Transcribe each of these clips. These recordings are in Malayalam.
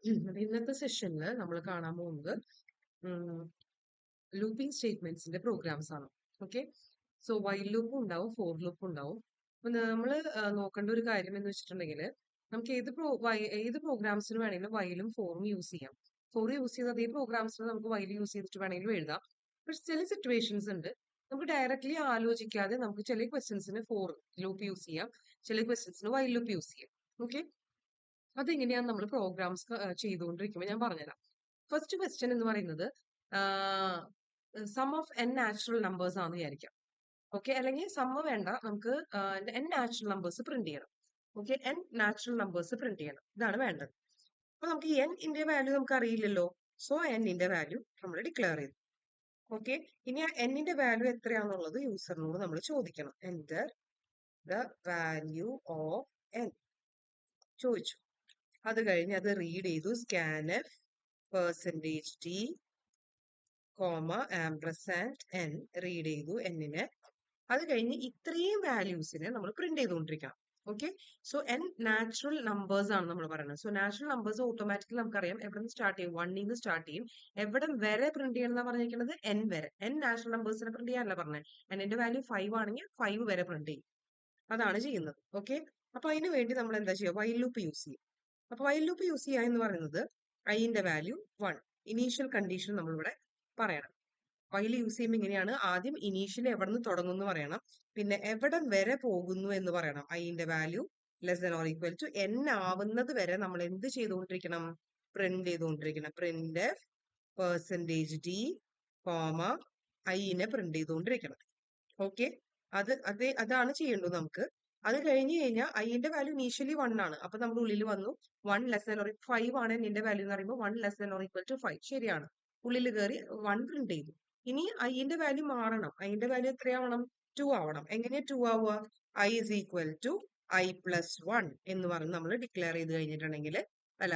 അപ്പൊ ഇന്നത്തെ സെഷനിൽ നമ്മൾ കാണാൻ പോകുന്നത് ലൂപ്പിംഗ് സ്റ്റേറ്റ്മെന്റ്സിന്റെ പ്രോഗ്രാംസ് ആണ്. ഓക്കെ, സോ വൈൽ ലൂപ്പും ഉണ്ടാവും, ഫോർ ലൂപ്പും ഉണ്ടാവും. അപ്പൊ നമ്മൾ നോക്കേണ്ട ഒരു കാര്യം എന്ന് വെച്ചിട്ടുണ്ടെങ്കിൽ നമുക്ക് ഏത് പ്രോഗ്രാംസിന് വേണമെങ്കിലും വൈലും ഫോറും യൂസ് ചെയ്യാം. ഫോർ യൂസ് ചെയ്ത് അതേ പ്രോഗ്രാംസിന് നമുക്ക് വൈൽ യൂസ് ചെയ്തിട്ട് വേണമെങ്കിലും എഴുതാം. പക്ഷെ ചില സിറ്റുവേഷൻസ് ഉണ്ട്, നമുക്ക് ഡയറക്ട്ലി ആലോചിക്കാതെ നമുക്ക് ചില ക്വസ്റ്റ്യൻസിന് ഫോർ ലൂപ്പ് യൂസ് ചെയ്യാം, ചില ക്വസ്റ്റ്യൻസിന് വൈൽ ലൂപ്പ് യൂസ് ചെയ്യാം. ഓക്കെ, അതെങ്ങനെയാണ് നമ്മൾ പ്രോഗ്രാംസ് ചെയ്തുകൊണ്ടിരിക്കുമ്പോൾ ഞാൻ പറഞ്ഞുതരാം. ഫസ്റ്റ് ക്വസ്റ്റ്യൻ എന്ന് പറയുന്നത് sum of N natural numbers ആണെന്ന് വിചാരിക്കാം. ഓക്കെ, അല്ലെങ്കിൽ സമ്മ് വേണ്ട, നമുക്ക് എൻ നാച്ചുറൽ നമ്പേഴ്സ് പ്രിന്റ് ചെയ്യണം. Okay, N natural numbers print ചെയ്യണം, ഇതാണ് വേണ്ടത്. അപ്പൊ നമുക്ക് എൻ ഇന്റെ വാല്യൂ നമുക്ക് അറിയില്ലല്ലോ, സോ എന്നിന്റെ വാല്യൂ നമ്മൾ ഡിക്ലെയർ ചെയ്തു. ഓക്കെ, ഇനി ആ എന്നിന്റെ വാല്യൂ എത്രയാണെന്നുള്ളത് യൂസറിനോട് നമ്മൾ ചോദിക്കണം. Enter the value of n ചോദിച്ചു. അത് കഴിഞ്ഞ് അത് റീഡ് ചെയ്തു. Scanf percentage t comma ampersand n read ചെയ്തു എന്നിനെ. അത് കഴിഞ്ഞ് ഇത്രയും വാല്യൂസിനെ നമ്മൾ പ്രിന്റ് ചെയ്തുകൊണ്ടിരിക്കണം. Okay, so n natural numbers ആണ് നമ്മൾ പറയുന്നത്. സോ നാച്ചുറൽ നമ്പേഴ്സ് ഓട്ടോമാറ്റിക്കലി നമുക്കറിയാം എവിടെ നിന്ന് സ്റ്റാർട്ട് ചെയ്യും, വണ്ണിൽ നിന്ന് സ്റ്റാർട്ട് ചെയ്യും. എവിടെ വരെ പ്രിന്റ് ചെയ്യണം എന്നാ പറഞ്ഞിരിക്കുന്നത്, എൻ വരെ. എൻ നാച്ചുറൽ നമ്പേഴ്സിനെ പ്രിന്റ് ചെയ്യാനല്ല പറഞ്ഞത്. എന്നിന്റെ വാല്യൂ 5 ആണെങ്കിൽ 5 വരെ പ്രിന്റ് ചെയ്യും, അതാണ് ചെയ്യുന്നത്. ഓക്കെ, അപ്പൊ അതിന് വേണ്ടി നമ്മൾ എന്താ ചെയ്യുക, വൈൽ ലൂപ്പ് യൂസ് ചെയ്യും. അപ്പൊ വൈൽ ലൂപ്പ് യൂസ് ചെയ്യുക എന്ന് പറയുന്നത് ഐന്റെ വാല്യൂ 1, ഇനീഷ്യൽ കണ്ടീഷൻ നമ്മളിവിടെ പറയണം. വൈൽ യൂസ് ചെയ്യുമ്പോൾ ഇങ്ങനെയാണ്, ആദ്യം ഇനീഷ്യൽ എവിടെ നിന്ന് തുടങ്ങും എന്ന് പറയണം, പിന്നെ എവിടെ വരെ പോകുന്നു എന്ന് പറയണം. ഐന്റെ value less than or equal to n ആവുന്നത് വരെ നമ്മൾ എന്ത് ചെയ്തുകൊണ്ടിരിക്കണം, പ്രിന്റ് ചെയ്തുകൊണ്ടിരിക്കണം. പ്രിന്റ് പെർസെന്റേജ് ഡി കോമ ഐനെ പ്രിന്റ് ചെയ്തുകൊണ്ടിരിക്കണം. ഓക്കെ, അതാണ് ചെയ്യേണ്ടത് നമുക്ക്. അത് കഴിഞ്ഞ് കഴിഞ്ഞാൽ ഐന്റെ വാല്യൂ ഇനീഷ്യലി 1 ആണ്. അപ്പൊ നമ്മുടെ ഉള്ളിൽ വന്നു 1 ലെസ് ദാൻ ഓർ 5 ആണ് എന്നിന്റെ വാല്യൂ എന്ന് പറയുമ്പോൾ 1 less than or equal to 5 ശരിയാണ്. ഉള്ളിൽ കയറി 1 പ്രിന്റ് ചെയ്തു. ഇനി ഐന്റെ വാല്യൂ മാറണം. ഐന്റെ വാല്യൂ എത്രയാവണം, 2 ആവണം. എങ്ങനെയാ 2 ആവുക, I is equal to I plus 1 എന്ന് പറഞ്ഞ് നമ്മൾ ഡിക്ലെയർ ചെയ്ത് കഴിഞ്ഞിട്ടുണ്ടെങ്കിൽ, അല്ല,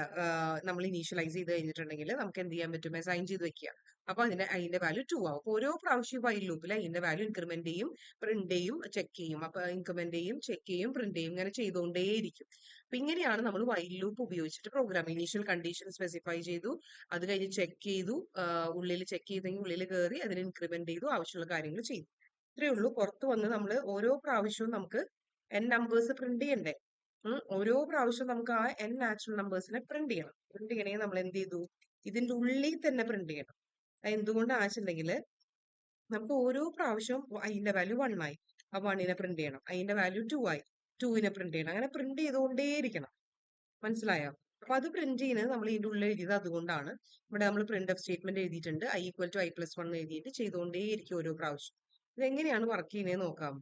നമ്മൾ ഇനീഷ്യലൈസ് ചെയ്ത് കഴിഞ്ഞിട്ടുണ്ടെങ്കിൽ നമുക്ക് എന്ത് ചെയ്യാൻ പറ്റും, അസൈൻ ചെയ്ത് വെക്കുക. അപ്പൊ അതിന്റെ വാല്യൂ 2 ആവും. അപ്പൊ ഓരോ പ്രാവശ്യം വൈൽ ലൂപ്പിൽ അതിന്റെ വാല്യൂ ഇൻക്രിമെന്റ് ചെയ്യും, പ്രിന്റ് ചെയ്യും, ചെക്ക് ചെയ്യും. അപ്പൊ ഇൻക്രിമെന്റ് ചെയ്യും, ചെക്ക് ചെയ്യും, പ്രിന്റ് ചെയ്യും, ഇങ്ങനെ ചെയ്തുകൊണ്ടേയിരിക്കും. അപ്പൊ ഇങ്ങനെയാണ് നമ്മൾ വൈൽ ലൂപ്പ് ഉപയോഗിച്ചിട്ട് പ്രോഗ്രാം. ഇനീഷ്യൽ കണ്ടീഷൻ സ്പെസിഫൈ ചെയ്തു, അത് കഴിഞ്ഞ് ചെക്ക് ചെയ്തു, ഉള്ളിൽ ചെക്ക് ചെയ്തെങ്കിൽ ഉള്ളിൽ കയറി അതിന് ഇൻക്രിമെന്റ് ചെയ്തു, ആവശ്യമുള്ള കാര്യങ്ങൾ ചെയ്തു. ഇത്രയേ ഉള്ളൂ. പുറത്ത് വന്ന് നമ്മൾ ഓരോ പ്രാവശ്യവും നമുക്ക് എൻ നമ്പേഴ്സ് പ്രിന്റ് ചെയ്യണ്ടേ. ഓരോ പ്രാവശ്യം നമുക്ക് ആ എൻ നാച്ചുറൽ നമ്പേഴ്സിനെ പ്രിന്റ് ചെയ്യണം. പ്രിന്റ് ചെയ്യണമെങ്കിൽ നമ്മൾ എന്ത് ചെയ്തു, ഇതിന്റെ ഉള്ളിൽ തന്നെ പ്രിന്റ് ചെയ്യണം. എന്തുകൊണ്ടാണെന്ന് വെച്ചിട്ടുണ്ടെങ്കിൽ നമുക്ക് ഓരോ പ്രാവശ്യവും അതിന്റെ വാല്യൂ 1 ആയി, ആ 1നെ പ്രിന്റ് ചെയ്യണം. അതിന്റെ വാല്യൂ 2 ആയി, 2നെ പ്രിന്റ് ചെയ്യണം. അങ്ങനെ പ്രിന്റ് ചെയ്തുകൊണ്ടേയിരിക്കണം. മനസ്സിലായോ? അപ്പൊ അത് പ്രിന്റ് ചെയ്യുന്നത് നമ്മൾ ഇതിന്റെ ഉള്ളിൽ എഴുതിയത് അതുകൊണ്ടാണ്. ഇവിടെ നമ്മൾ പ്രിന്റ് ഓഫ് സ്റ്റേറ്റ്മെന്റ് എഴുതിയിട്ടുണ്ട്, I equal to I plus 1 എഴുതിയിട്ട് ചെയ്തുകൊണ്ടേയിരിക്കും ഓരോ പ്രാവശ്യം. ഇതെങ്ങനെയാണ് വർക്ക് ചെയ്യുന്നത് നോക്കാം.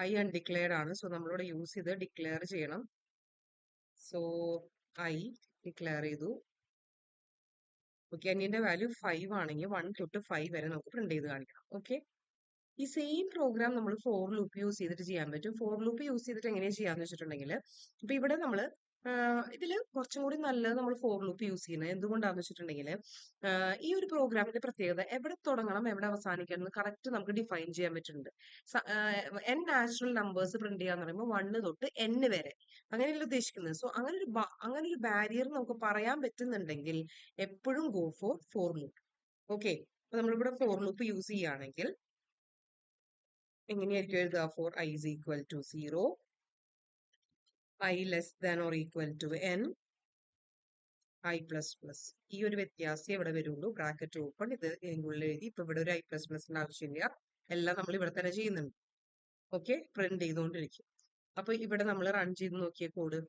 ഐ അൺഡിക്ലെയർഡ് ആണ്, സോ നമ്മളിവിടെ യൂസ് ചെയ്ത് ഡിക്ലെയർ ചെയ്യണം. സോ ഐ ഡിക്ലെയർ ചെയ്തു. ഓക്കെ, എന്നിന്റെ വാല്യൂ 5 ആണെങ്കിൽ 1 തൊട്ട് 5 വരെ നമുക്ക് പ്രിന്റ് ചെയ്ത് കാണിക്കണം. ഓക്കെ, ഈ സെയിം പ്രോഗ്രാം നമ്മൾ ഫോർ ലൂപ്പ് യൂസ് ചെയ്തിട്ട് ചെയ്യാൻ പറ്റും. ഫോർ ലൂപ്പ് യൂസ് ചെയ്തിട്ട് എങ്ങനെയാ ചെയ്യാന്ന് വെച്ചിട്ടുണ്ടെങ്കിൽ, ഇപ്പൊ ഇവിടെ നമ്മൾ ഇതിൽ കുറച്ചും കൂടി നല്ലത് നമ്മൾ ഫോർ ലൂപ്പ് യൂസ് ചെയ്യുന്നത്. എന്തുകൊണ്ടാന്ന് വെച്ചിട്ടുണ്ടെങ്കിൽ ഈ ഒരു പ്രോഗ്രാമിന്റെ പ്രത്യേകത എവിടെ തുടങ്ങണം എവിടെ അവസാനിക്കണം എന്ന് കറക്റ്റ് നമുക്ക് ഡിഫൈൻ ചെയ്യാൻ പറ്റുന്നുണ്ട്. എൻ നാച്ചുറൽ നമ്പേഴ്സ് പ്രിന്റ് ചെയ്യാന്ന് പറയുമ്പോൾ 1 തൊട്ട് എൻ വരെ അങ്ങനെയല്ല ഉദ്ദേശിക്കുന്നത്. സോ അങ്ങനെ ഒരു ബാരിയർ നമുക്ക് പറയാൻ പറ്റുന്നുണ്ടെങ്കിൽ എപ്പോഴും go for for loop. Okay, അപ്പൊ നമ്മളിവിടെ ഫോർ ലൂപ്പ് യൂസ് ചെയ്യുകയാണെങ്കിൽ എങ്ങനെയായിരിക്കും എഴുതുക, for I is equal to 0, I less than or equal to N, I plus plus. ഈ ഒരു വ്യത്യാസം ഇവിടെ വരുള്ളൂ. ബ്രാക്കറ്റ് ഓപ്പൺ, ഇത് ഉള്ളിൽ എഴുതി. ഇപ്പൊ ഇവിടെ ഒരു ഐ പ്ലസ് പ്ലസിന്റെ ആവശ്യമില്ല, എല്ലാം നമ്മൾ ഇവിടെ തന്നെ ചെയ്യുന്നുണ്ട്. ഓക്കെ, പ്രിന്റ് ചെയ്തുകൊണ്ടിരിക്കും. അപ്പൊ ഇവിടെ നമ്മൾ റൺ ചെയ്ത് നോക്കിയ കോഡ്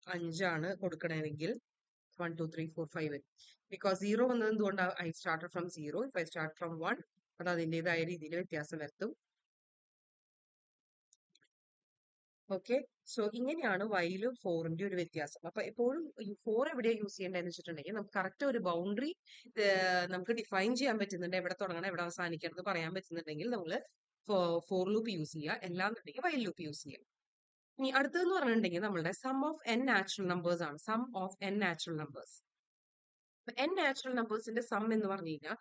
5 കൊടുക്കണമെങ്കിൽ 1 2 3 4 5 ബിക്കോസ് 0 വന്നത് എന്തുകൊണ്ടാണ്, I start from 0, if I start from 1 അത് അതിൻ്റെതായ രീതിയിൽ വ്യത്യാസം വരുത്തും. ഓക്കെ, സോ ഇങ്ങനെയാണ് വൈലും ഫോറിന്റെ ഒരു വ്യത്യാസം. അപ്പൊ എപ്പോഴും ഈ ഫോർ എവിടെയാ യൂസ് ചെയ്യേണ്ടതെന്ന് വെച്ചിട്ടുണ്ടെങ്കിൽ നമുക്ക് കറക്റ്റ് ഒരു ബൗണ്ടറി നമുക്ക് ഡിഫൈൻ ചെയ്യാൻ പറ്റുന്നുണ്ട്, എവിടെ തുടങ്ങണം എവിടെ അവസാനിക്കണം എന്ന് പറയാൻ പറ്റുന്നുണ്ടെങ്കിൽ നമ്മൾ ഫോർ ലൂപ്പ് യൂസ് ചെയ്യുക, എല്ലാന്നുണ്ടെങ്കിൽ വൈൽ ലൂപ്പ് യൂസ് ചെയ്യുക. ഇനി അടുത്തതെന്ന് പറഞ്ഞിട്ടുണ്ടെങ്കിൽ നമ്മളുടെ sum of N natural numbers ആണ്. Sum of N natural numbers. N natural നമ്പേഴ്സിന്റെ സം എന്ന് പറഞ്ഞു കഴിഞ്ഞാൽ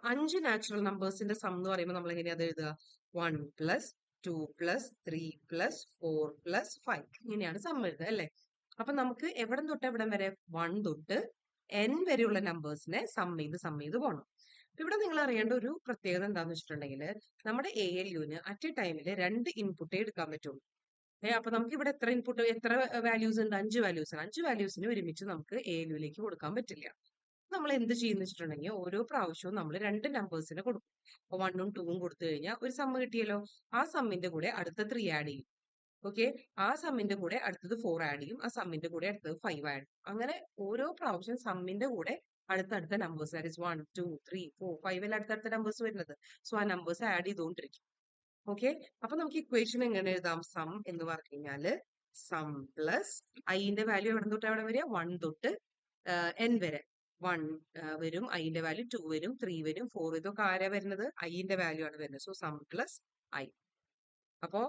5 നാച്ചുറൽ നമ്പേഴ്സിന്റെ സം എന്ന് പറയുമ്പോൾ നമ്മൾ എങ്ങനെയാ അത് എഴുതുക, 1 പ്ലസ് 2 പ്ലസ് 3 പ്ലസ് 4 പ്ലസ് 5 ഇങ്ങനെയാണ് സം എഴുതുക അല്ലെ. അപ്പൊ നമുക്ക് എവിടം തൊട്ട് എവിടം വരെ 1 തൊട്ട് n വരെയുള്ള നമ്പേഴ്സിനെ സം ചെയ്ത് പോകണം. ഇവിടെ നിങ്ങൾ അറിയേണ്ട ഒരു പ്രത്യേകത എന്താണെന്ന് വെച്ചിട്ടുണ്ടെങ്കിൽ നമ്മുടെ ALUവിന് അറ്റ് എ ടൈമിൽ 2 ഇൻപുട്ടേ എടുക്കാൻ പറ്റുള്ളൂ. അപ്പൊ നമുക്ക് ഇവിടെ എത്ര വാല്യൂസ് ഉണ്ട്? 5 വാല്യൂസ് ആണ്. 5 വാല്യൂസിന് ഒരുമിച്ച് നമുക്ക് ALUവിലേക്ക് കൊടുക്കാൻ പറ്റില്ല. നമ്മൾ എന്ത് ചെയ്യുന്ന വെച്ചിട്ടുണ്ടെങ്കിൽ ഓരോ പ്രാവശ്യവും നമ്മൾ 2 നമ്പേഴ്സിനെ കൊടുക്കും. അപ്പൊ 1ഉം 2ഉം കൊടുത്തു കഴിഞ്ഞാൽ ഒരു സമ്മ് കിട്ടിയല്ലോ. ആ സമ്മിന്റെ കൂടെ അടുത്ത 3 ആഡ് ചെയ്യും. ഓക്കെ, ആ സമ്മിന്റെ കൂടെ അടുത്തത് 4 ആഡ് ചെയ്യും. ആ സമ്മിന്റെ കൂടെ അടുത്തത് 5 ആഡ് ചെയ്യും. അങ്ങനെ ഓരോ പ്രാവശ്യം സമ്മിന്റെ കൂടെ അടുത്തടുത്ത നമ്പേഴ്സ്, ദാറ്റ് ഇസ് 1 2 3 4 5 എല്ലാം അടുത്തടുത്ത നമ്പേഴ്സ് വരുന്നത്. സോ ആ നമ്പേഴ്സ് ആഡ് ചെയ്തുകൊണ്ടിരിക്കും. ഓക്കെ, അപ്പൊ നമുക്ക് ഇക്വേഷൻ എങ്ങനെ എഴുതാം? സം എന്ന് പറഞ്ഞു കഴിഞ്ഞാല് സം പ്ലസ് ഐന്റെ വാല്യൂ എവിടെ തൊട്ട് എവിടെ വരിക? 1 തൊട്ട് n വരെ. 1 വരും, ഐന്റെ വാല്യൂ 2 വരും, 3 വരും, 4 ഇതൊക്കെ ആരാ വരുന്നത്? ഐന്റെ വാല്യൂ ആണ് വരുന്നത്. So sum plus I. അപ്പോ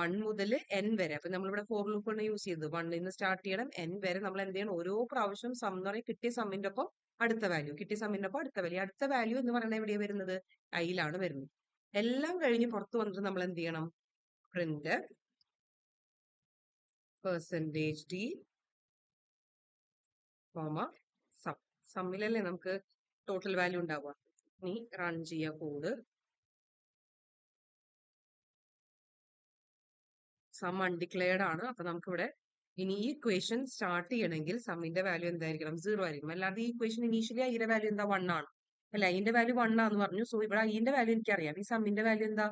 1 മുതൽ n വരെ. അപ്പൊ നമ്മളിവിടെ ഫോർ ലൂപ്പ് ആണ് യൂസ് ചെയ്തത്. 1 നിന്ന് സ്റ്റാർട്ട് ചെയ്യണം, n വരെ നമ്മൾ എന്ത് ചെയ്യണം? ഓരോ പ്രാവശ്യം സം എന്ന് പറയും കിട്ടിയ സമ്മിന്റെ ഒപ്പം അടുത്ത വാല്യൂ, കിട്ടിയ സമ്മിന്റെ ഒപ്പം അടുത്ത വാല്യൂ. അടുത്ത വാല്യൂ എന്ന് പറയുന്നത് എവിടെയാണ് വരുന്നത്? ഐയിലാണ് വരുന്നത്. എല്ലാം കഴിഞ്ഞ് പുറത്ത് വന്നിട്ട് നമ്മൾ എന്ത് ചെയ്യണം? Print %d, some. സമ്മിലല്ലേ നമുക്ക് ടോട്ടൽ വാല്യൂ ഉണ്ടാവുക. ഇനി റൺ ചെയ്യുക കോഡ്. സം അൺഡിക്ലെയർഡ് ആണ്. അപ്പൊ നമുക്കിവിടെ ഇനി ഈ ഇക്വേഷൻ സ്റ്റാർട്ട് ചെയ്യണമെങ്കിൽ സമ്മിന്റെ വാല്യൂ എന്തായിരിക്കണം? 0 ആയിരിക്കും. അല്ലാതെ ഈ ഇക്വേഷൻ ഇനീഷ്യലി ഐയുടെ വാല്യൂ എന്താ? 1 ആണ്. അല്ല, ഐന്റെ വാല്യൂ 1 ആന്ന് പറഞ്ഞു. സോ ഇവിടെ ഐന്റെ വാല്യൂ എനിക്കറിയാം. ഈ സമ്മിന്റെ വാല്യൂ എന്താ?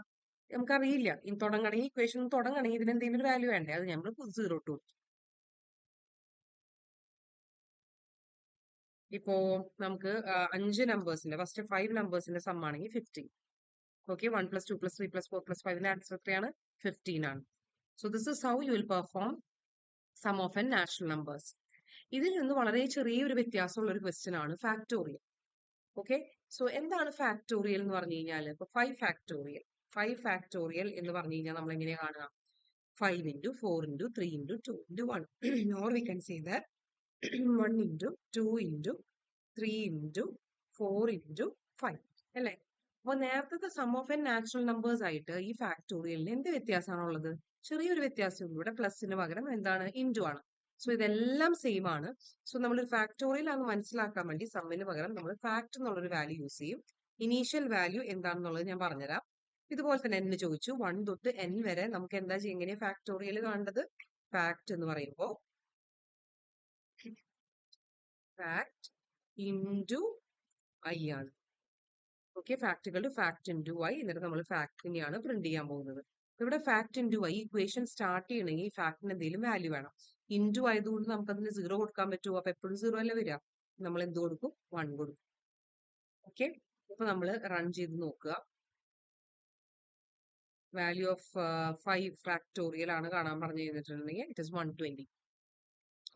നമുക്കറിയില്ല. ഇനി തുടങ്ങണമെങ്കിൽ ഈ ഇക്വേഷൻ തുടങ്ങണമെങ്കിൽ ഇതിന് എന്തെങ്കിലും ഒരു വാല്യൂ വേണ്ടേ? അത് നമ്മൾ 0 ഇട്ടു. ഇപ്പോ നമുക്ക് 5 നമ്പേഴ്സിന്റെ ഫസ്റ്റ് 5 നമ്പേഴ്സിന്റെ സം ആണെങ്കിൽ 15. ഓക്കെ, 1 + 2 + 3 + 4 + 5 ആൻസർ എത്രയാണ്? 15 ആണ്. So this is how you will perform sum of N natural numbers. ഇതിൽ നിന്ന് വളരെ ചെറിയൊരു വ്യത്യാസമുള്ള ഒരു ക്വസ്റ്റ്യൻ ആണ് ഫാക്ടോറിയൽ. ഓക്കെ, സോ എന്താണ് ഫാക്ടോറിയൽ എന്ന് പറഞ്ഞു കഴിഞ്ഞാൽ ഇപ്പൊ 5 ഫാക്ടോറിയൽ എന്ന് പറഞ്ഞു കഴിഞ്ഞാൽ നമ്മൾ എങ്ങനെയാ കാണുക? 5 × 4 × 3 × 2 × 1 or we can say that 1 × 2 × 3 × 4 × 5 അല്ലേ? അപ്പൊ നേരത്തെ sum of N natural numbers ആയിട്ട് ഈ ഫാക്ടോറിയലിന് എന്ത് വ്യത്യാസമാണുള്ളത്? ചെറിയൊരു വ്യത്യാസം. ഇവിടെ പ്ലസിന് പകരം എന്താണ്? ഇൻറ്റു ആണ്. സോ ഇതെല്ലാം സെയിം ആണ്. സോ നമ്മൾ ഫാക്ടോറിയൽ ആണെന്ന് മനസ്സിലാക്കാൻ വേണ്ടി സമ്മിന് പകരം നമ്മൾ ഫാക്ട് എന്നുള്ളൊരു വാല്യൂ യൂസ് ചെയ്യും. ഇനീഷ്യൽ വാല്യൂ എന്താണെന്നുള്ളത് ഞാൻ പറഞ്ഞുതരാം. ഇതുപോലെ തന്നെ n ചോദിച്ചു. 1 തൊട്ട് n വരെ നമുക്ക് എന്താ ചെയ്യുക? എങ്ങനെയാ ഫാക്ടോറിയൽ കാണേണ്ടത്? ഫാക്ട് എന്ന് പറയുമ്പോൾ ഫാക്ട് ഇൻറ്റു ഐ ആണ്. ഓക്കെ, ഫാക്ടുകൾ ഫാക്ട് ഇൻറ്റു ഐ. എന്നിട്ട് നമ്മൾ ഫാക്ടിനെയാണ് പ്രിന്റ് ചെയ്യാൻ പോകുന്നത്. ഇവിടെ fact into i equation start ചെയ്യണമെങ്കിൽ ഫാക്ടിന് എന്തെങ്കിലും വാല്യൂ വേണം. ഇൻറ്റു ആയതുകൊണ്ട് നമുക്ക് അതിന് 0 കൊടുക്കാൻ പറ്റുമോ? അപ്പൊ എപ്പോഴും 0 അല്ലേ വരിക. നമ്മൾ എന്ത് കൊടുക്കും? 1 കൊടുക്കും. ഓക്കെ, ഇപ്പൊ നമ്മൾ റൺ ചെയ്ത് നോക്കുക. വാല്യൂ ഓഫ് 5 ഫാക്ടോറിയൽ ആണ് കാണാൻ പറഞ്ഞു കഴിഞ്ഞിട്ടുണ്ടെങ്കിൽ ഇറ്റ് ഇസ് 120.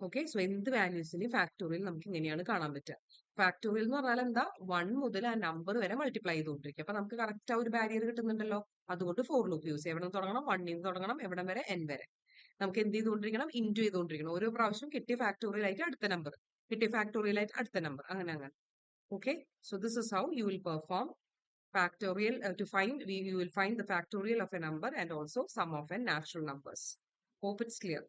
ഓക്കെ, സോ എന്ത് വാല്യൂസിന് ഫാക്ടോറിയൽ നമുക്ക് ഇങ്ങനെയാണ് കാണാൻ പറ്റുക. ഫാക്ടോറിയൽ എന്ന് പറഞ്ഞാൽ എന്താ? 1 മുതൽ ആ നമ്പർ വരെ മൾട്ടിപ്ലൈ ചെയ്തുകൊണ്ടിരിക്കും. അപ്പൊ നമുക്ക് കറക്റ്റ് ആ ഒരു ബാരിയർ കിട്ടുന്നുണ്ടല്ലോ. അതുകൊണ്ട് ഫോർ ലൂപ്പ് യൂസ് ചെയ്യും. എവിടെ നിന്ന് തുടങ്ങണം? 1 നിന്ന് തുടങ്ങണം. എവിടം വരെ? n വരെ. നമുക്ക് എന്ത് ചെയ്തുകൊണ്ടിരിക്കണം? ഇൻറ്റു ചെയ്തുകൊണ്ടിരിക്കണം. ഓരോ പ്രാവശ്യം കിട്ടിയ ഫാക്ടോറിയൽ ആയിട്ട് അടുത്ത നമ്പർ, കിട്ടിയ ഫാക്ടോറിയൽ ആയിട്ട് അടുത്ത നമ്പർ, അങ്ങനെ അങ്ങനെ. Okay, so this is how you will perform factorial to find you will find the factorial of a number and also sum of n natural numbers. Hope it's clear.